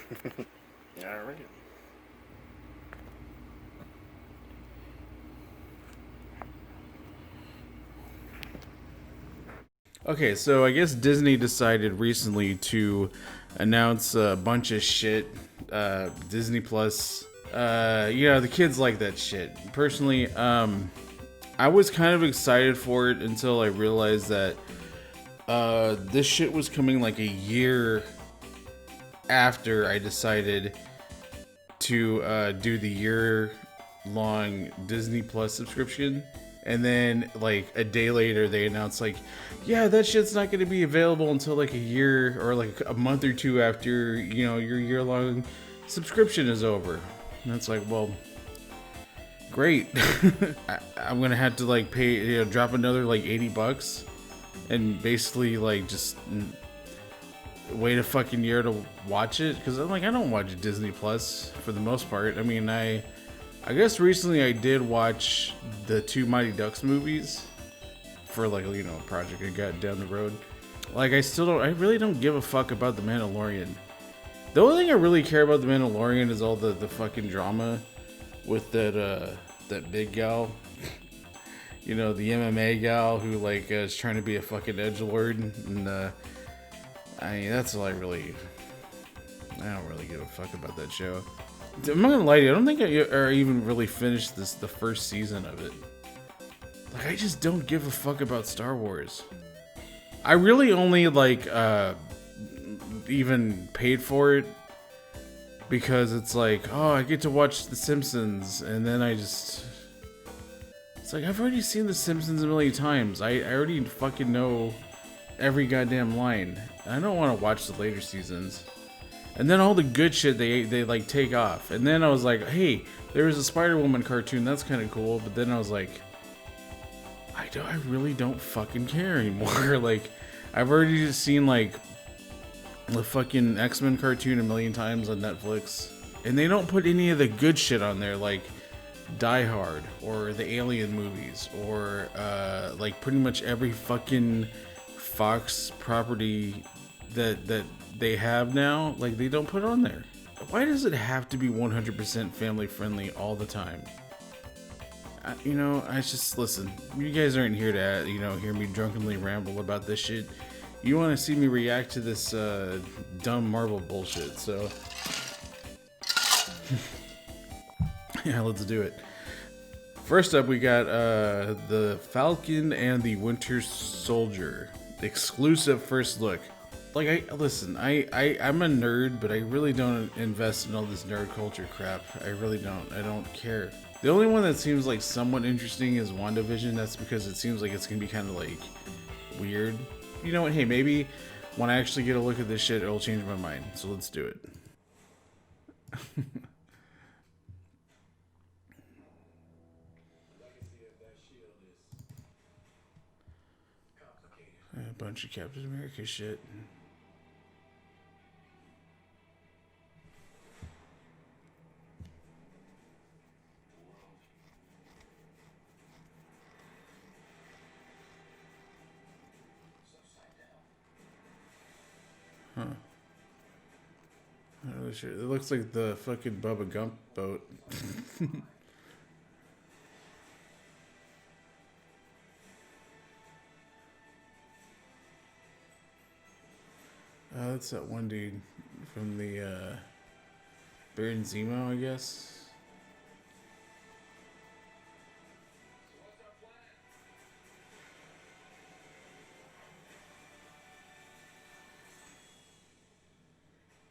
All right. Okay, so I guess Disney decided recently to announce a bunch of shit. Disney Plus. The kids like that shit. Personally, I was kind of excited for it until I realized that this shit was coming like a year after I decided to do the year long Disney Plus subscription. And then, like, a day later, they announced, like, yeah, that shit's not going to be available until, like, a year or, like, a month or two after, your year long subscription is over. And it's like, well, great. I'm going to have to, like, pay, drop another, like, $80 and basically, like, just wait a fucking year to watch it. Because, like, I don't watch Disney Plus for the most part. I mean, I guess recently I did watch the two Mighty Ducks movies for, like, a project I got down the road. Like, I really don't give a fuck about The Mandalorian. The only thing I really care about The Mandalorian is all the fucking drama with that big gal. The MMA gal who, like, is trying to be a fucking edgelord. And, that's all I don't really give a fuck about that show. I'm not gonna lie to you, I don't think I even really finished the first season of it. Like, I just don't give a fuck about Star Wars. I really only, like, even paid for it because it's like, oh, I get to watch The Simpsons, and then it's like, I've already seen The Simpsons a million times. I already fucking know every goddamn line. I don't want to watch the later seasons. And then all the good shit they like take off. And then I was like, hey, there was a Spider-Woman cartoon, that's kind of cool. But then I was like, I really don't fucking care anymore. Like, I've already just seen, like, the fucking X-Men cartoon a million times on Netflix. And they don't put any of the good shit on there, like Die Hard or the Alien movies or like pretty much every fucking Fox property that they have now. Like, they don't put on there. Why does it have to be 100% family friendly all the time? I just, listen, you guys aren't here to hear me drunkenly ramble about this shit. You want to see me react to this dumb Marvel bullshit, so yeah, let's do it. First up, we got the Falcon and the Winter Soldier exclusive first look. Like, I'm a nerd, but I really don't invest in all this nerd culture crap. I really don't. I don't care. The only one that seems like somewhat interesting is WandaVision. That's because it seems like it's gonna be kind of like weird. You know what? Hey, maybe when I actually get a look at this shit, it'll change my mind. So let's do it. A bunch of Captain America shit. Huh. Oh, shit. It looks like the fucking Bubba Gump boat. That's that one dude from the Baron Zemo, I guess.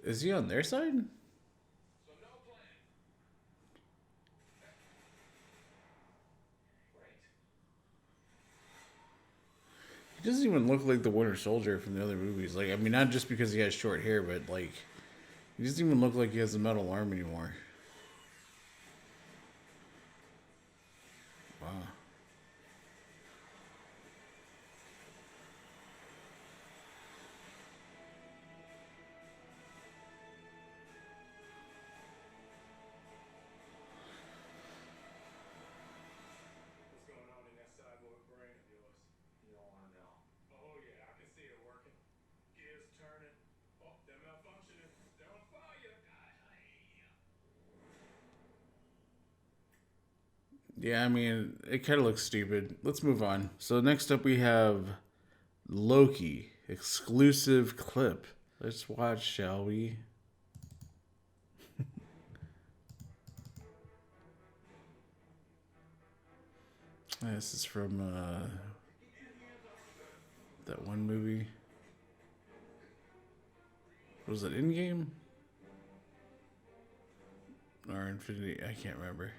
Is he on their side? He doesn't even look like the Winter Soldier from the other movies. Like, I mean, not just because he has short hair, but, like, he doesn't even look like he has a metal arm anymore. Wow. Yeah, I mean, it kind of looks stupid. Let's move on. So next up we have Loki exclusive clip. Let's watch, shall we? This is from that one movie. Was it Endgame? Or Infinity? I can't remember.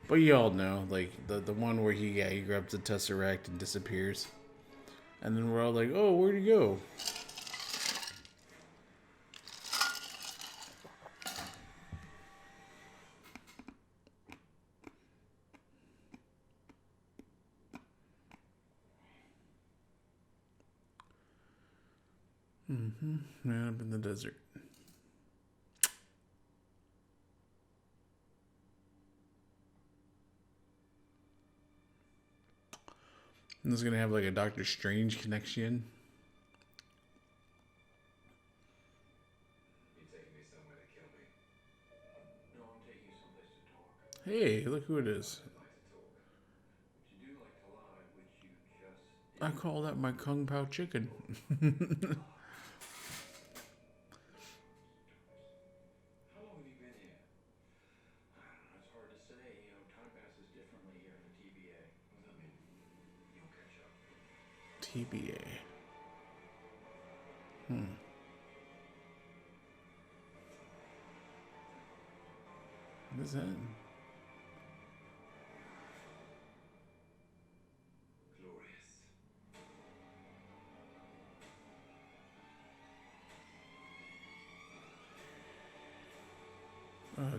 But you all know, like the one where he grabs the Tesseract and disappears. And then we're all like, oh, where'd he go? Man up in the desert. And this is gonna have like a Doctor Strange connection. Hey, look who it is. I call that my Kung Pao chicken. TBA. What is that?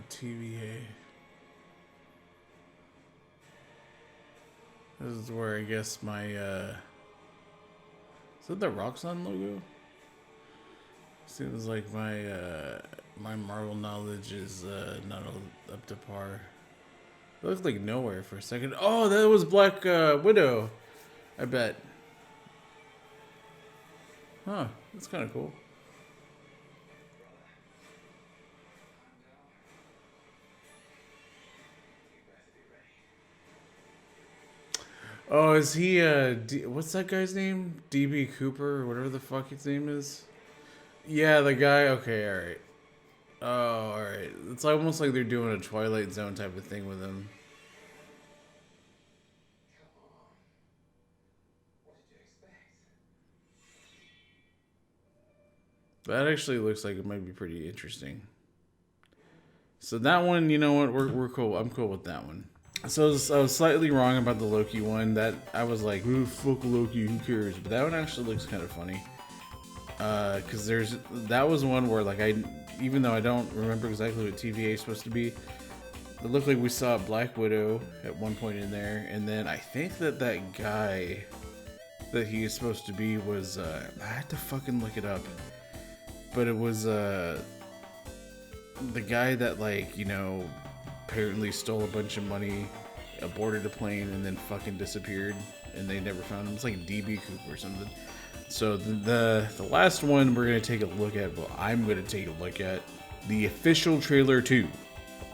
TBA. This is where I guess my is that the Roxxon logo? Seems like my Marvel knowledge is not up to par. It looked like nowhere for a second. Oh, that was Black Widow. I bet. Huh, that's kind of cool. Oh, is he what's that guy's name? DB Cooper or whatever the fuck his name is? Yeah, the guy. Okay, all right. Oh, all right. It's almost like they're doing a Twilight Zone type of thing with him. That actually looks like it might be pretty interesting. So that one, you know what? We're cool. I'm cool with that one. So I was slightly wrong about the Loki one. That I was like, "Ooh, fuck Loki, who cares?" But that one actually looks kind of funny. Because that was one where like even though I don't remember exactly what TVA is supposed to be, it looked like we saw Black Widow at one point in there, and then I think that guy that he is supposed to be was I had to fucking look it up, but it was the guy that apparently stole a bunch of money, aborted a plane, and then fucking disappeared, and they never found him. It's like DB Cooper or something. So the last one we're gonna take a look at. Well, I'm gonna take a look at the official trailer to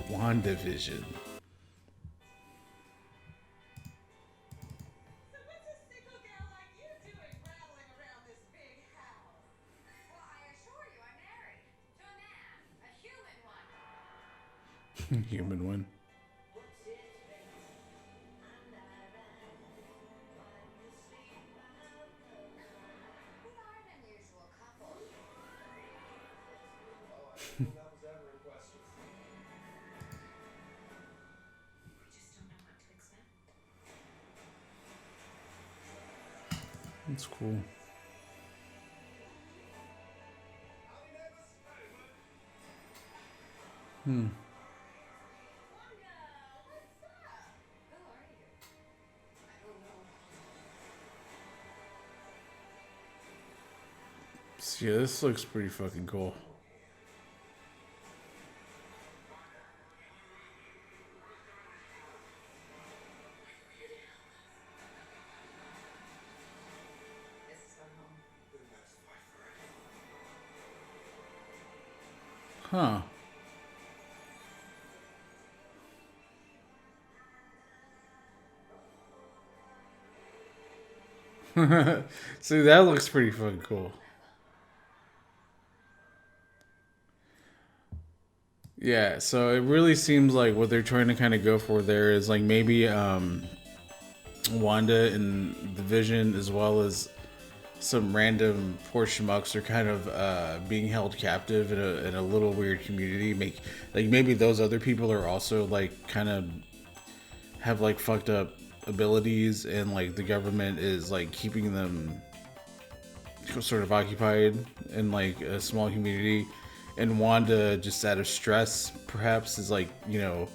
WandaVision. Human one. That's cool. So yeah, this looks pretty fucking cool. Huh. See, that looks pretty fucking cool. Yeah, so it really seems like what they're trying to kind of go for there is like maybe Wanda and the Vision, as well as some random poor schmucks, are kind of being held captive in a little weird community. Maybe those other people are also like kind of have like fucked up abilities, and like the government is like keeping them sort of occupied in like a small community, and Wanda, just out of stress perhaps, is like, you know,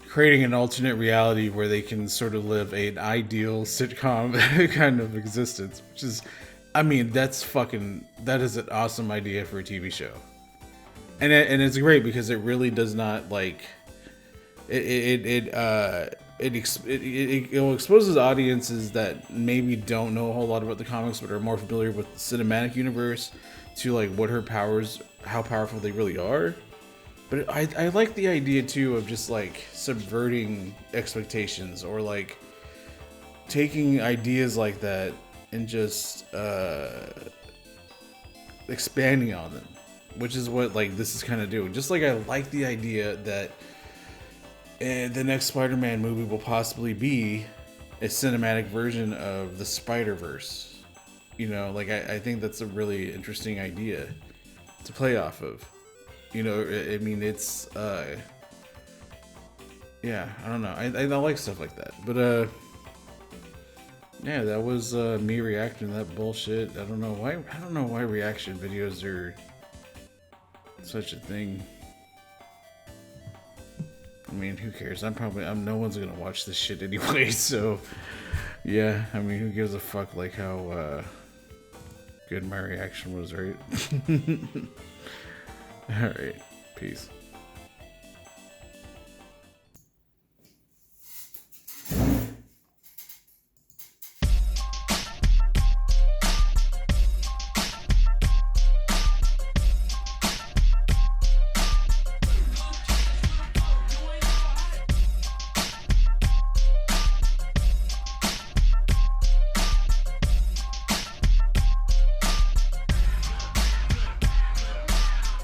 creating an alternate reality where they can sort of live an ideal sitcom kind of existence, which is, I mean, that is an awesome idea for a TV show. And it's great because it really does not like it exposes audiences that maybe don't know a whole lot about the comics but are more familiar with the cinematic universe to like what her powers, how powerful they really are. But I like the idea too of just like subverting expectations, or like taking ideas like that and just expanding on them, which is what like this is kind of doing. Just like I like the idea that the next Spider-Man movie will possibly be a cinematic version of the Spider-Verse. You know, like I think that's a really interesting idea to play off of. You know, I mean, it's yeah, I don't know. I like stuff like that. But yeah, that was me reacting to that bullshit. I don't know why reaction videos are such a thing. I mean, who cares? No one's gonna watch this shit anyway, so yeah, I mean, who gives a fuck like how good my reaction was, right? Alright, peace.